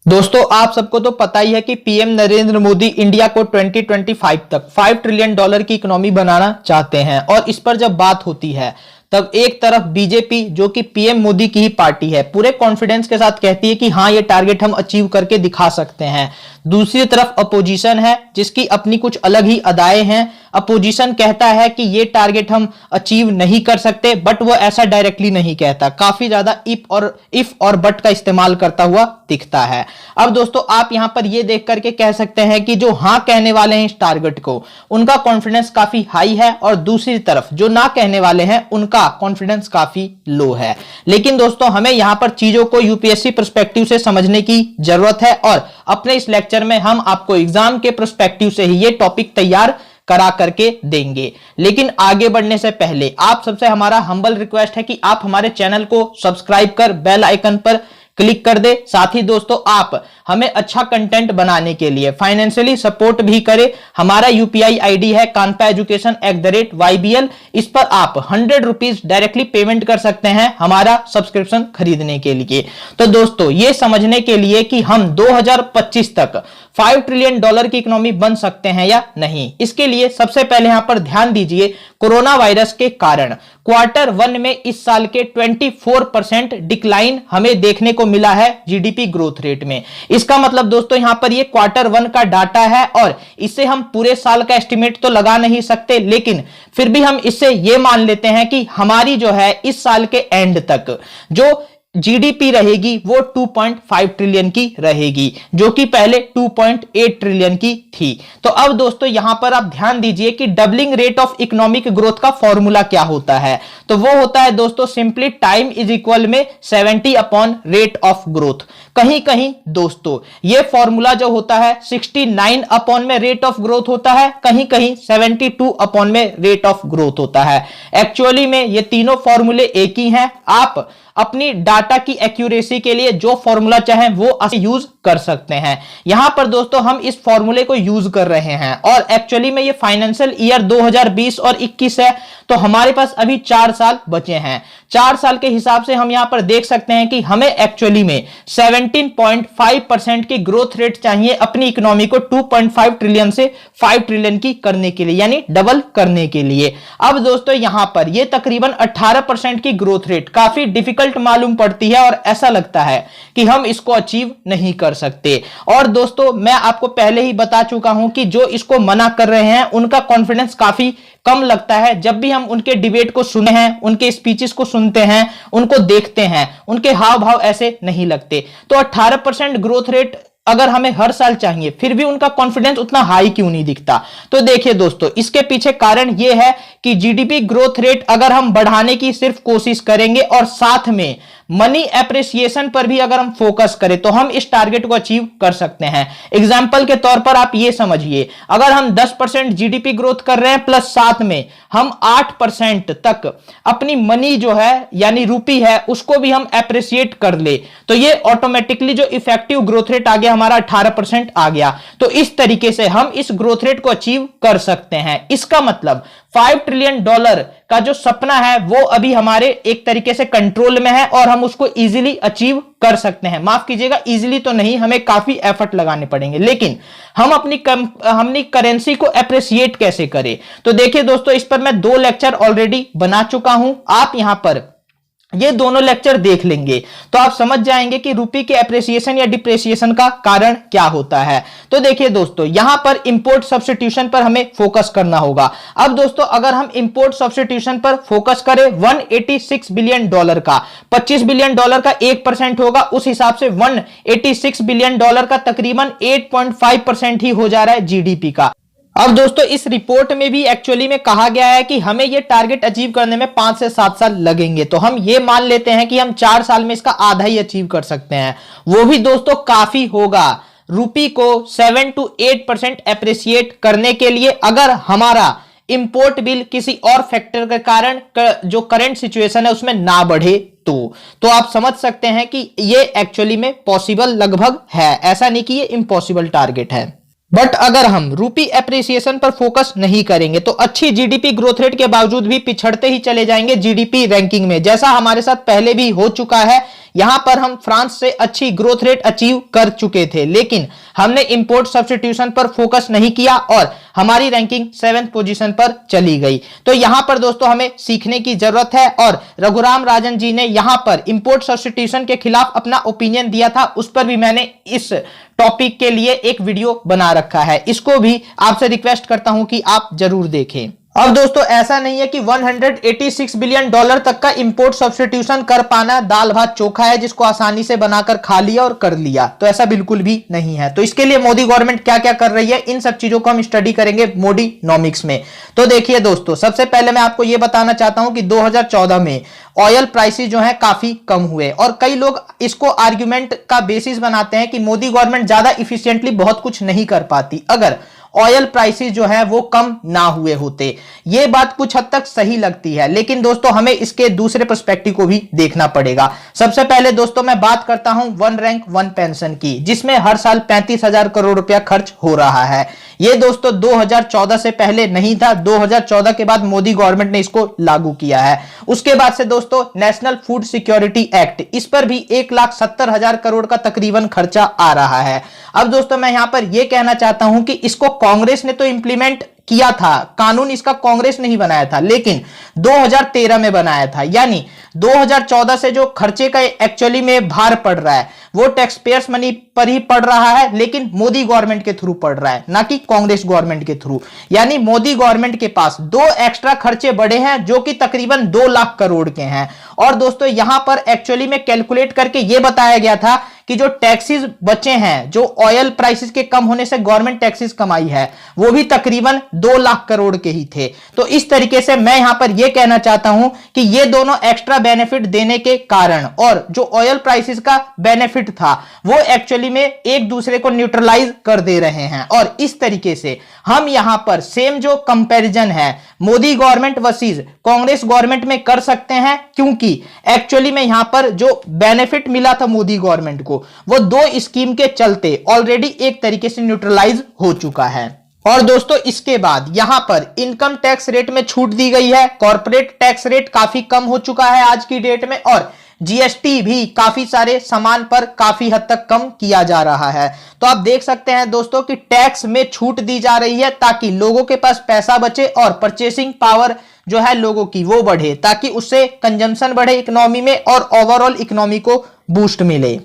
दोस्तों आप सबको तो पता ही है कि पीएम नरेंद्र मोदी इंडिया को 2025 तक 5 ट्रिलियन डॉलर की इकोनॉमी बनाना चाहते हैं। और इस पर जब बात होती है तब एक तरफ बीजेपी जो कि पीएम मोदी की ही पार्टी है पूरे कॉन्फिडेंस के साथ कहती है कि हाँ ये टारगेट हम अचीव करके दिखा सकते हैं। दूसरी तरफ अपोजिशन है जिसकी अपनी कुछ अलग ही अदाएं हैं। अपोजिशन कहता है कि ये टारगेट हम अचीव नहीं कर सकते, बट वो ऐसा डायरेक्टली नहीं कहता, काफी ज्यादा इफ और बट का इस्तेमाल करता हुआ दिखता है। अब दोस्तों आप यहां पर ये देख करके कह सकते हैं कि जो हां कहने वाले हैं इस टारगेट को उनका कॉन्फिडेंस काफी हाई है और दूसरी तरफ जो ना कहने वाले हैं उनका कॉन्फिडेंस काफी लो है। लेकिन दोस्तों हमें यहां पर चीजों को यूपीएससी पर्सपेक्टिव से समझने की जरूरत है और अपने इस लेक्चर में हम आपको एग्जाम के पर्सपेक्टिव से ही ये टॉपिक तैयार करा करके देंगे। लेकिन आगे बढ़ने से पहले आप सबसे हमारा हम्बल रिक्वेस्ट है कि आप हमारे चैनल को सब्सक्राइब कर बेल आइकन पर क्लिक कर दे। साथ ही दोस्तों आप हमें अच्छा कंटेंट बनाने के लिए फाइनेंशियली सपोर्ट भी करें। हमारा यूपीआई आईडी है kanpaeducation@ybl। इस पर आप 100 रुपीज डायरेक्टली पेमेंट कर सकते हैं हमारा सब्सक्रिप्शन खरीदने के लिए। तो दोस्तों ये समझने के लिए कि हम 2025 तक 5 ट्रिलियन डॉलर की इकोनॉमी बन सकते हैं या नहीं, इसके लिए सबसे पहले यहां पर ध्यान दीजिए कोरोना वायरस के कारण क्वार्टर 1 में इस साल के 24% डिक्लाइन हमें देखने को मिला है जीडीपी ग्रोथ रेट में। इसका मतलब दोस्तों यहां पर ये क्वार्टर 1 का डाटा है और इससे हम पूरे साल का एस्टिमेट तो लगा नहीं सकते, लेकिन फिर भी हम इससे ये मान लेते हैं कि हमारी जो है इस साल के एंड तक जो जीडीपी रहेगी वो 2.5 ट्रिलियन की रहेगी, जो कि पहले 2.8 ट्रिलियन की थी। तो अब दोस्तों यहां पर आप ध्यान दीजिए कि doubling rate of economic growth का फॉर्मूला क्या होता है। तो वो होता है दोस्तों सिंपली टाइम इज इक्वल में 70 अपॉन रेट ऑफ ग्रोथ। कहीं कहीं दोस्तों ये फॉर्मूला जो होता है 69 अपॉन में रेट ऑफ ग्रोथ होता है, कहीं कहीं 72 अपॉन में रेट ऑफ ग्रोथ होता है। एक्चुअली में ये तीनों फॉर्मूले एक ही हैं। आप अपनी डाटा की एक्यूरेसी के लिए जो फॉर्मूला चाहें वो यूज कर सकते हैं। यहां पर दोस्तों हम इस फॉर्मूले को यूज कर रहे हैं और एक्चुअली में ये फाइनेंशियल ईयर 2020 और 21 है, तो हमारे पास अभी 4 साल बचे हैं। 4 साल के हिसाब से हम यहां पर देख सकते हैं कि हमें एक्चुअली में 17.5% की ग्रोथ रेट चाहिए अपनी इकोनॉमी को 2.5 ट्रिलियन से 5 ट्रिलियन की करने के लिए, यानी डबल करने के लिए। अब दोस्तों यहां पर यह तकरीबन 18% की ग्रोथ रेट काफी डिफिकल्ट मालूम पड़ती है और ऐसा लगता है कि हम इसको अचीव नहीं कर सकते। और दोस्तों मैं आपको पहले ही बता चुका हूं कि जो इसको मना कर रहे हैं उनका कॉन्फिडेंस काफी कम लगता है। जब भी हम उनके डिबेट को सुने हैं, उनके स्पीचेस को सुनते हैं, उनको देखते हैं, उनके हाव भाव ऐसे नहीं लगते। तो 18% ग्रोथ रेट अगर हमें हर साल चाहिए फिर भी उनका कॉन्फिडेंस उतना हाई क्यों नहीं दिखता। तो देखिए दोस्तों इसके पीछे कारण यह है कि जीडीपी ग्रोथ रेट अगर हम बढ़ाने की सिर्फ कोशिश करेंगे और साथ में मनी एप्रिसिएशन पर भी अगर हम फोकस करें तो हम इस टारगेट को अचीव कर सकते हैं। एग्जांपल के तौर पर आप ये समझिए, अगर हम 10% जीडीपी ग्रोथ कर रहे हैं प्लस साथ में हम 8% तक अपनी मनी जो है यानी रूपी है उसको भी हम एप्रिसिएट कर ले, तो ये ऑटोमेटिकली जो इफेक्टिव ग्रोथ रेट आ गया हमारा 18% आ गया। तो इस तरीके से हम इस ग्रोथ रेट को अचीव कर सकते हैं। इसका मतलब 5 ट्रिलियन डॉलर का जो सपना है वो अभी हमारे एक तरीके से कंट्रोल में है और हम उसको इजीली अचीव कर सकते हैं। माफ कीजिएगा, इजीली तो नहीं, हमें काफी एफर्ट लगाने पड़ेंगे। लेकिन हम अपनी करेंसी को एप्रिसिएट कैसे करें, तो देखिए दोस्तों इस पर मैं 2 लेक्चर ऑलरेडी बना चुका हूं। आप यहां पर ये दोनों लेक्चर देख लेंगे तो आप समझ जाएंगे कि रुपये के एप्रिसिएशन या डिप्रिसिएशन का कारण क्या होता है। तो देखिए दोस्तों यहां पर इंपोर्ट सब्स्टिट्यूशन पर हमें फोकस करना होगा। अब दोस्तों अगर हम इंपोर्ट सब्स्टिट्यूशन पर फोकस करें 186 बिलियन डॉलर का 25 बिलियन डॉलर का 1% होगा, उस हिसाब से 186 बिलियन डॉलर का तकरीबन 8.5% ही हो जा रहा है जीडीपी का। अब दोस्तों इस रिपोर्ट में भी एक्चुअली में कहा गया है कि हमें यह टारगेट अचीव करने में 5 से 7 साल लगेंगे, तो हम ये मान लेते हैं कि हम 4 साल में इसका आधा ही अचीव कर सकते हैं। वो भी दोस्तों काफी होगा रुपये को 7 to 8% एप्रिसिएट करने के लिए, अगर हमारा इंपोर्ट बिल किसी और फैक्टर के कारण जो करंट सिचुएशन है उसमें ना बढ़े तो आप समझ सकते हैं कि ये एक्चुअली में पॉसिबल लगभग है, ऐसा नहीं कि ये इम्पॉसिबल टारगेट है। बट अगर हम रूपी एप्रिसिएशन पर फोकस नहीं करेंगे तो अच्छी जीडीपी ग्रोथ रेट के बावजूद भी पिछड़ते ही चले जाएंगे जीडीपी रैंकिंग में, जैसा हमारे साथ पहले भी हो चुका है। यहां पर हम फ्रांस से अच्छी ग्रोथ रेट अचीव कर चुके थे, लेकिन हमने इंपोर्ट सब्स्टिट्यूशन पर फोकस नहीं किया और हमारी रैंकिंग 7th पोजीशन पर चली गई। तो यहां पर दोस्तों हमें सीखने की जरूरत है और रघुराम राजन जी ने यहां पर इंपोर्ट सब्स्टिट्यूशन के खिलाफ अपना ओपिनियन दिया था, उस पर भी मैंने इस टॉपिक के लिए एक वीडियो बना रखा है, इसको भी आपसे रिक्वेस्ट करता हूं कि आप जरूर देखें। अब दोस्तों ऐसा नहीं है कि 186 बिलियन डॉलर तक का इंपोर्ट सब्स्टिट्यूशन कर पाना दाल भात चोखा है जिसको आसानी से बनाकर खा लिया और कर लिया, तो ऐसा बिल्कुल भी नहीं है। तो इसके लिए मोदी गवर्नमेंट क्या क्या कर रही है, इन सब चीजों को हम स्टडी करेंगे मोडीनॉमिक्स में। तो देखिए दोस्तों, सबसे पहले मैं आपको यह बताना चाहता हूं कि 2014 में ऑयल प्राइसेस जो है काफी कम हुए और कई लोग इसको आर्ग्यूमेंट का बेसिस बनाते हैं कि मोदी गवर्नमेंट ज्यादा इफिशिएंटली बहुत कुछ नहीं कर पाती अगर ऑयल प्राइसेस जो है वो कम ना हुए होते। ये बात कुछ हद तक सही लगती है, लेकिन दोस्तों हमें इसके दूसरे पर्सपेक्टिव को भी देखना पड़ेगा। सबसे पहले दोस्तों मैं बात करता हूं वन रैंक वन पेंशन की, जिसमें हर साल 35,000 करोड़ रुपया खर्च हो रहा है। ये दोस्तों 2014 से पहले नहीं था, 2014 के बाद मोदी गवर्नमेंट ने इसको लागू किया है। उसके बाद से दोस्तों नेशनल फूड सिक्योरिटी एक्ट, इस पर भी 1,70,000 करोड़ का तकरीबन खर्चा आ रहा है। अब दोस्तों मैं यहां पर यह कहना चाहता हूं कि इसको कांग्रेस ने तो इंप्लीमेंट किया था, कानून इसका कांग्रेस नहीं बनाया था, लेकिन 2013 में बनाया था। यानी 2014 से जो खर्चे का एक्चुअली में भार पड़ रहा है वो टैक्स पेयर्स मनी पर ही पड़ रहा है, लेकिन मोदी गवर्नमेंट के थ्रू पड़ रहा है, ना कि कांग्रेस गवर्नमेंट के थ्रू। यानी मोदी गवर्नमेंट के पास दो एक्स्ट्रा खर्चे बढ़े हैं जो कि तकरीबन 2 लाख करोड़ के हैं। और दोस्तों यहां पर एक्चुअली में कैलकुलेट करके यह बताया गया था कि जो टैक्सेस बचे हैं, जो ऑयल प्राइसेस के कम होने से गवर्नमेंट टैक्सेस कमाई है, वो भी तकरीबन 2 लाख करोड़ के ही थे। तो इस तरीके से मैं यहां पर यह कहना चाहता हूं कि ये दोनों एक्स्ट्रा बेनिफिट देने के कारण और जो ऑयल प्राइसेस का बेनिफिट था वो एक्चुअली में एक दूसरे को न्यूट्रलाइज कर दे रहे हैं। और इस तरीके से हम यहां पर सेम जो कंपैरिजन है Modi government versus Congress government में कर सकते हैं, क्योंकि एक्चुअली में यहां पर जो बेनिफिट मिला था मोदी गवर्नमेंट को वो 2 स्कीम के चलते ऑलरेडी एक तरीके से न्यूट्रलाइज हो चुका है। और दोस्तों इसके बाद यहां पर इनकम टैक्स रेट में छूट दी गई है, कॉर्पोरेट टैक्स रेट काफी कम हो चुका है आज की डेट में, और जीएसटी भी काफी सारे सामान पर काफी हद तक कम किया जा रहा है। तो आप देख सकते हैं दोस्तों कि टैक्स में छूट दी जा रही है ताकि लोगों के पास पैसा बचे और परचेसिंग पावर जो है लोगों की वो बढ़े, ताकि उससे कंजम्पशन बढ़े इकोनॉमी में और ओवरऑल इकोनॉमी को बूस्ट मिले।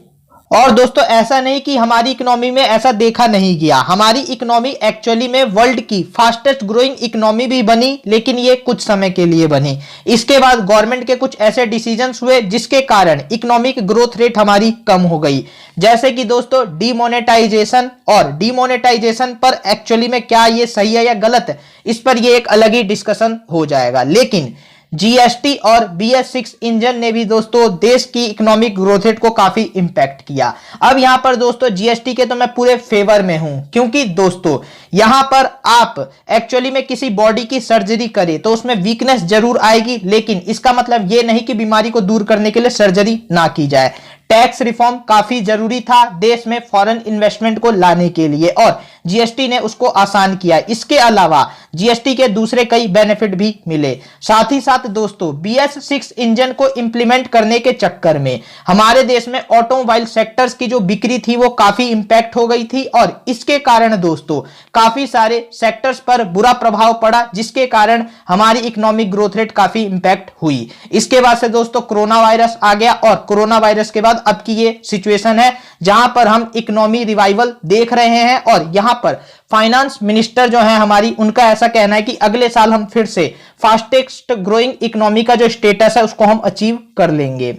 और दोस्तों ऐसा नहीं कि हमारी इकोनॉमी में ऐसा देखा नहीं गया, हमारी इकोनॉमी एक्चुअली में वर्ल्ड की फास्टेस्ट ग्रोइंग इकोनॉमी भी बनी, लेकिन ये कुछ समय के लिए बनी। इसके बाद गवर्नमेंट के कुछ ऐसे डिसीजंस हुए जिसके कारण इकोनॉमिक ग्रोथ रेट हमारी कम हो गई, जैसे कि दोस्तों डीमोनेटाइजेशन। और डीमोनेटाइजेशन पर एक्चुअली में क्या ये सही है या गलत है, इस पर ये एक अलग ही डिस्कशन हो जाएगा। लेकिन जीएसटी और BS6 इंजन ने भी दोस्तों देश की इकोनॉमिक ग्रोथ रेट को काफी इंपैक्ट किया। अब यहां पर दोस्तों जीएसटी के तो मैं पूरे फेवर में हूं, क्योंकि दोस्तों यहां पर आप एक्चुअली में किसी बॉडी की सर्जरी करें तो उसमें वीकनेस जरूर आएगी, लेकिन इसका मतलब यह नहीं कि बीमारी को दूर करने के लिए सर्जरी ना की जाए। टैक्स रिफॉर्म काफी जरूरी था देश में फॉरेन इन्वेस्टमेंट को लाने के लिए और जीएसटी ने उसको आसान किया। इसके अलावा जीएसटी के दूसरे कई बेनिफिट भी मिले। साथ ही साथ दोस्तों BS6 इंजन को इंप्लीमेंट करने के चक्कर में हमारे देश में ऑटोमोबाइल सेक्टर्स की जो बिक्री थी वो काफी इंपैक्ट हो गई थी और इसके कारण दोस्तों काफी सारे सेक्टर्स पर बुरा प्रभाव पड़ा, जिसके कारण हमारी इकोनॉमिक ग्रोथ रेट काफी इंपैक्ट हुई। इसके बाद से दोस्तों कोरोना वायरस आ गया और कोरोना वायरस के बाद अब की ये सिचुएशन है जहां पर हम इकोनॉमी रिवाइवल देख रहे हैं और यहां पर फाइनेंस मिनिस्टर जो है हमारी, उनका ऐसा कहना है कि अगले साल हम फिर से फास्टेस्ट ग्रोइंग इकोनॉमी का जो स्टेटस है उसको हम अचीव कर लेंगे।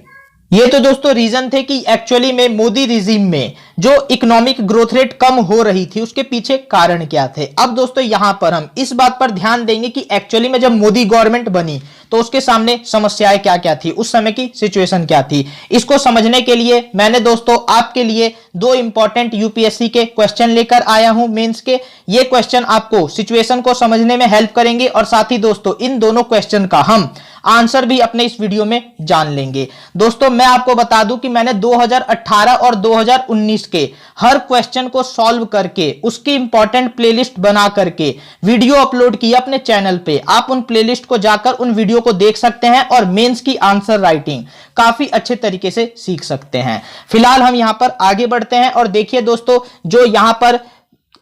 ये तो दोस्तों रीजन थे कि एक्चुअली में मोदी रिजीम में जो इकोनॉमिक ग्रोथ रेट कम हो रही थी उसके पीछे कारण क्या थे। अब दोस्तों यहां पर हम इस बात पर ध्यान देंगे कि एक्चुअली में जब मोदी गवर्नमेंट बनी तो उसके सामने समस्याएं क्या क्या थी, उस समय की सिचुएशन क्या थी। इसको समझने के लिए मैंने दोस्तों आपके लिए 2 इंपॉर्टेंट यूपीएससी के क्वेश्चन लेकर आया हूं मेंस के। ये क्वेश्चन आपको सिचुएशन को समझने में हेल्प करेंगे और साथ ही दोस्तों इन दोनों क्वेश्चन का हम आंसर भी अपने इस वीडियो में जान लेंगे। दोस्तों मैं आपको बता दूं कि मैंने 2018 और 2019 के हर क्वेश्चन को सॉल्व करके उसकी इंपॉर्टेंट प्लेलिस्ट बना करके वीडियो अपलोड किया अपने चैनल पे। आप उन प्लेलिस्ट को जाकर उन वीडियो को देख सकते हैं और मेंस की आंसर राइटिंग काफी अच्छे तरीके से सीख सकते हैं। फिलहाल हम यहां पर आगे बढ़ते हैं और देखिए दोस्तों, जो यहां पर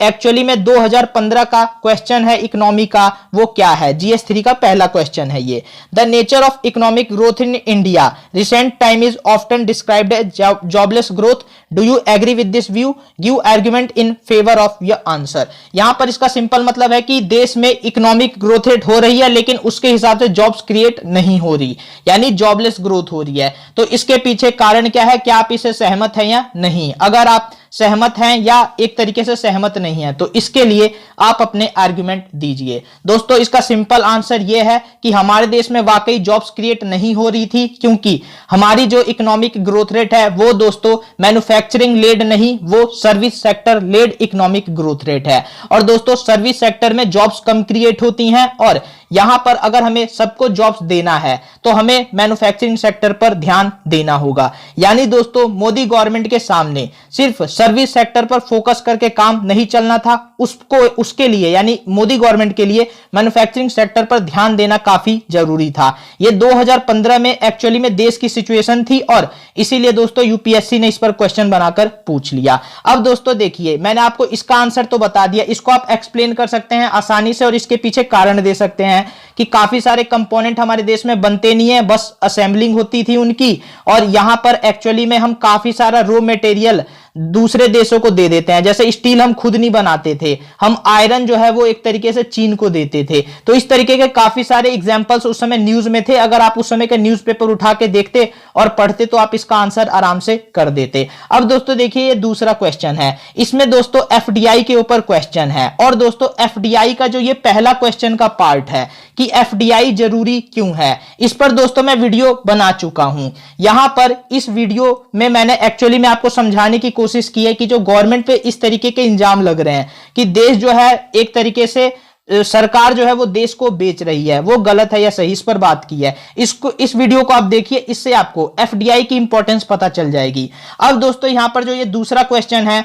एक्चुअली में 2015 का क्वेश्चन है इकोनॉमी का, वो क्या है, GS3 का पहला क्वेश्चन है ये। The nature of economic growth in India recent time is often described as jobless growth. Do you agree with this view? Give argument in favour of your answer. यहां पर इसका सिंपल मतलब है कि देश में इकोनॉमिक ग्रोथ रेट हो रही है लेकिन उसके हिसाब से जॉब्स क्रिएट नहीं हो रही, यानी जॉबलेस ग्रोथ हो रही है। तो इसके पीछे कारण क्या है, क्या आप इससे सहमत हैं या नहीं? अगर आप सहमत हैं या एक तरीके से सहमत नहीं है तो इसके लिए आप अपने आर्गुमेंट दीजिए। दोस्तों इसका सिंपल आंसर यह है कि हमारे देश में वाकई जॉब्स क्रिएट नहीं हो रही थी, क्योंकि हमारी जो इकोनॉमिक ग्रोथ रेट है वो दोस्तों मैन्युफैक्चरिंग लेड नहीं, वो service sector led economic growth rate है। और दोस्तों सर्विस सेक्टर में जॉब्स कम क्रिएट होती हैं और यहां पर अगर हमें सबको जॉब्स देना है तो हमें मैन्युफैक्चरिंग सेक्टर पर ध्यान देना होगा। यानी दोस्तों मोदी गवर्नमेंट के सामने सिर्फ सर्विस सेक्टर पर फोकस करके काम नहीं चलना था, उसके लिए यानी मोदी गवर्नमेंट के लिए मैन्युफैक्चरिंग सेक्टर पर ध्यान देना काफी जरूरी था। यह 2015 में एक्चुअली में देश की सिचुएशन थी और इसीलिए दोस्तों यूपीएससी ने इस पर क्वेश्चन बनाकर पूछ लिया। अब दोस्तों देखिए, मैंने आपको इसका आंसर तो बता दिया, इसको आप एक्सप्लेन कर सकते हैं आसानी से और इसके पीछे कारण दे सकते हैं कि काफी सारे कंपोनेंट हमारे देश में बनते नहीं है, बस असेंबलिंग होती थी उनकी, और यहां पर एक्चुअली में हम काफी सारा रॉ मटेरियल दूसरे देशों को दे देते हैं। जैसे स्टील हम खुद नहीं बनाते थे, हम आयरन जो है वो एक तरीके से चीन को देते थे। तो इस तरीके के काफी सारे एग्जांपल्स उस समय न्यूज में थे। अगर आप उस समय के न्यूज़पेपर उठा के देखते और पढ़ते तो आप इसका आंसर आराम से कर देते। अब दोस्तों देखिए ये दूसरा क्वेश्चन है, इसमें दोस्तों एफडीआई के ऊपर क्वेश्चन है। और दोस्तों एफडीआई का जो ये पहला क्वेश्चन का पार्ट है कि एफडीआई जरूरी क्यों है, इस पर दोस्तों मैं वीडियो बना चुका हूं। यहां पर इस वीडियो में मैंने एक्चुअली में आपको समझाने की कोशिश की है कि जो गवर्नमेंट पे इस तरीके के इंजाम लग रहे हैं कि देश जो है एक तरीके से सरकार जो है वो देश को बेच रही है, वो गलत है या सही, इस पर बात की है। इस वीडियो को आप देखिए, इससे आपको एफडीआई की इंपॉर्टेंस पता चल जाएगी। अब दोस्तों यहां पर जो ये दूसरा क्वेश्चन है,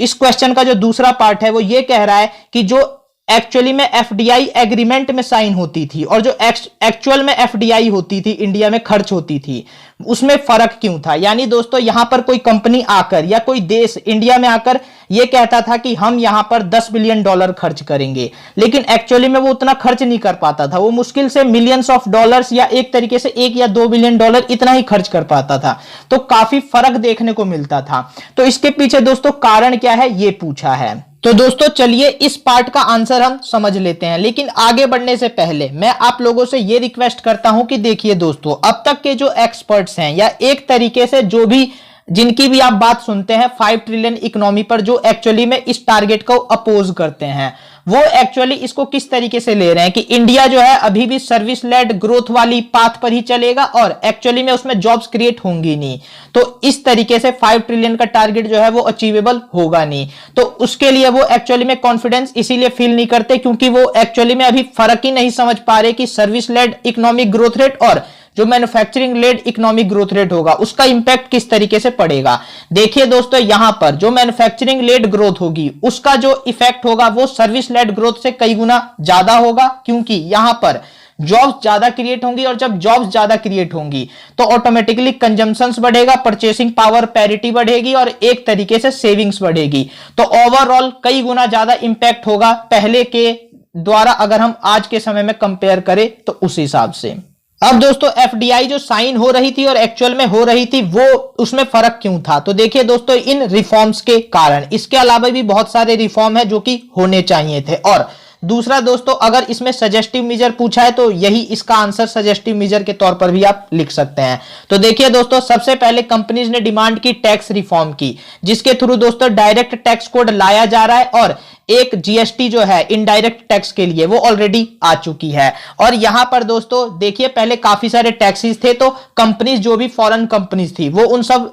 इस क्वेश्चन का जो दूसरा पार्ट है वो ये कह रहा है कि जो एक्चुअली में एफडीआई एग्रीमेंट में साइन होती थी और जो एक्चुअल में एफडीआई होती थी, इंडिया में खर्च होती थी, उसमें फर्क क्यों था। यानी दोस्तों यहां पर कोई कंपनी आकर या कोई देश इंडिया में आकर यह कहता था कि हम यहां पर $10 बिलियन खर्च करेंगे, लेकिन एक्चुअली में वो उतना खर्च नहीं कर पाता था। वो मुश्किल से मिलियंस ऑफ डॉलर्स या एक तरीके से $1 या $2 बिलियन इतना ही खर्च कर पाता था। तो काफी फर्क देखने को मिलता था। तो इसके पीछे दोस्तों कारण क्या है ये पूछा है। तो दोस्तों चलिए इस पार्ट का आंसर हम समझ लेते हैं, लेकिन आगे बढ़ने से पहले मैं आप लोगों से यह रिक्वेस्ट करता हूं कि देखिए दोस्तों, अब तक के जो एक्सपर्ट्स हैं या एक तरीके से जो भी जिनकी भी आप बात सुनते हैं 5 ट्रिलियन इकोनॉमी पर, जो एक्चुअली में इस टारगेट को अपोज करते हैं, वो एक्चुअली इसको किस तरीके से ले रहे हैं कि इंडिया जो है अभी भी सर्विस लेड ग्रोथ वाली पाथ पर ही चलेगा और एक्चुअली में उसमें जॉब्स क्रिएट होंगी नहीं। तो इस तरीके से 5 ट्रिलियन का टारगेट जो है वो अचीवेबल होगा नहीं। तो उसके लिए वो एक्चुअली में कॉन्फिडेंस इसीलिए फील नहीं करते क्योंकि वो एक्चुअली में अभी फर्क ही नहीं समझ पा रहे कि service led economic growth rate और जो manufacturing led economic growth rate होगा उसका इंपैक्ट किस तरीके से पड़ेगा। देखिए दोस्तों, यहां पर जो मैन्युफैक्चरिंग लेड ग्रोथ होगी उसका जो इफेक्ट होगा वो सर्विस लेड ग्रोथ से कई गुना ज्यादा होगा, क्योंकि यहां पर जॉब्स ज्यादा क्रिएट होंगी और जब जॉब्स ज्यादा क्रिएट होंगी तो ऑटोमेटिकली कंजम्पशंस बढ़ेगा, परचेसिंग पावर पैरिटी बढ़ेगी और एक तरीके से सेविंग्स बढ़ेगी। तो ओवरऑल कई गुना ज्यादा इंपैक्ट होगा पहले के द्वारा अगर हम आज के समय में कंपेयर करें तो उस हिसाब से। अब दोस्तों एफडीआई जो साइन हो रही थी और एक्चुअल में हो रही थी वो उसमें फर्क क्यों था, तो देखिए दोस्तों इन रिफॉर्म्स के कारण, इसके अलावा भी बहुत सारे रिफॉर्म है जो कि होने चाहिए थे। और दूसरा दोस्तों, अगर इसमें सजेस्टिव मेजर पूछा है तो यही इसका आंसर सजेस्टिव मेजर के तौर पर भी आप लिख सकते हैं। तो देखिए दोस्तों, सबसे पहले कंपनीज ने डिमांड की टैक्स रिफॉर्म की, जिसके थ्रू दोस्तों डायरेक्ट टैक्स कोड लाया जा रहा है और एक जीएसटी जो है इनडायरेक्ट टैक्स के लिए वो ऑलरेडी आ चुकी है। और यहां पर दोस्तों देखिए पहले काफी सारे टैक्सेस थे, तो कंपनीज जो भी फॉरेन कंपनीज थी वो उन सब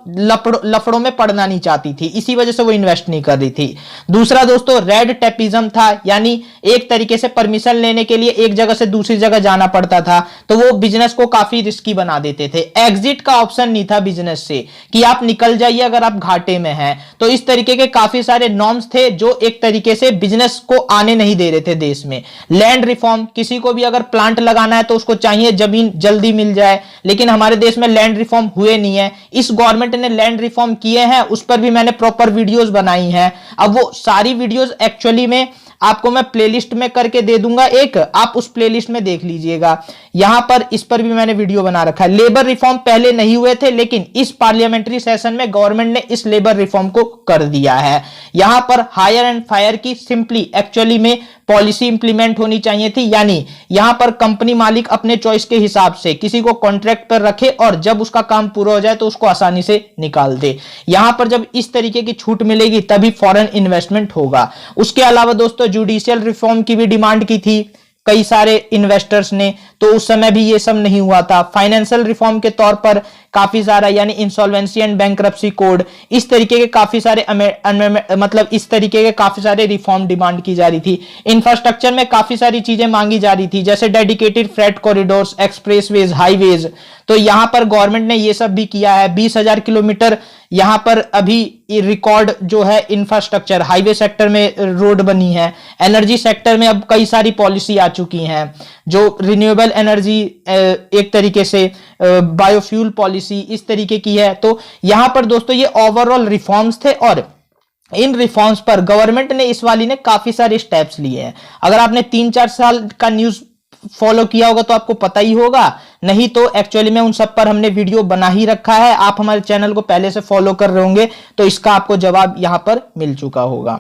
लफड़ों में पड़ना नहीं चाहती थी, इसी वजह से वो इन्वेस्ट नहीं कर रही थी। दूसरा दोस्तों रेड टेपिज्म था, यानी एक तरीके से परमिशन लेने के लिए एक जगह से दूसरी जगह जाना पड़ता था, तो वो बिजनेस को काफी रिस्की बना देते थे। एग्जिट का ऑप्शन नहीं था बिजनेस से कि आप निकल जाइए अगर आप घाटे में हैं। तो इस तरीके के काफी सारे नॉर्म्स थे जो एक तरीके से बिजनेस को आने नहीं दे रहे थे देश में। लैंड रिफॉर्म, किसी को भी अगर प्लांट लगाना है तो उसको चाहिए जमीन जल्दी मिल जाए, लेकिन हमारे देश में लैंड रिफॉर्म हुए नहीं है। इस गवर्नमेंट ने लैंड रिफॉर्म किए हैं, उस पर भी मैंने प्रॉपर वीडियोस बनाई हैं। अब वो सारी वीडियोस एक्चुअली में आपको मैं प्लेलिस्ट में करके दे दूंगा एक, आप उस प्लेलिस्ट में देख लीजिएगा। यहां पर इस पर भी मैंने वीडियो बना रखा है। लेबर रिफॉर्म पहले नहीं हुए थे, लेकिन इस पार्लियामेंट्री सेशन में गवर्नमेंट ने इस लेबर रिफॉर्म को कर दिया है। यहां पर हायर एंड फायर की सिंपली एक्चुअली में पॉलिसी इंप्लीमेंट होनी चाहिए थी, यानी यहां पर कंपनी मालिक अपने चॉइस के हिसाब से किसी को कॉन्ट्रैक्ट पर रखे और जब उसका काम पूरा हो जाए तो उसको आसानी से निकाल दे। यहां पर जब इस तरीके की छूट मिलेगी तभी फॉरेन इन्वेस्टमेंट होगा। उसके अलावा दोस्तों जुडिशियल रिफॉर्म की भी डिमांड की थी कई सारे इन्वेस्टर्स ने, तो उस समय भी ये सब नहीं हुआ था। फाइनेंशियल रिफॉर्म के तौर पर काफी सारा, यानी इंसॉल्वेंसी एंड बैंक्रप्सी कोड, इस तरीके के काफी सारे मतलब इस तरीके के काफी सारे रिफॉर्म डिमांड की जा रही थी। इंफ्रास्ट्रक्चर में काफी सारी चीजें मांगी जा रही थी, जैसे dedicated freight corridors, expressways, highways. तो यहां पर गवर्नमेंट ने ये सब भी किया है। 20,000 किलोमीटर यहां पर अभी रिकॉर्ड जो है इंफ्रास्ट्रक्चर हाईवे सेक्टर में रोड बनी है। एनर्जी सेक्टर में अब कई सारी पॉलिसी आ चुकी हैं, जो रिन्यूएबल एनर्जी एक तरीके से बायोफ्यूल पॉलिसी इस तरीके की है। तो यहां पर दोस्तों ये ओवरऑल रिफॉर्म्स थे, और इन रिफॉर्म्स पर गवर्नमेंट ने इस वाली ने काफी सारे स्टेप्स लिए हैं। अगर आपने 3-4 साल का न्यूज फॉलो किया होगा तो आपको पता ही होगा, नहीं तो एक्चुअली में उन सब पर हमने वीडियो बना ही रखा है। आप हमारे चैनल को पहले से फॉलो कर रहे होंगे तो इसका आपको जवाब यहां पर मिल चुका होगा।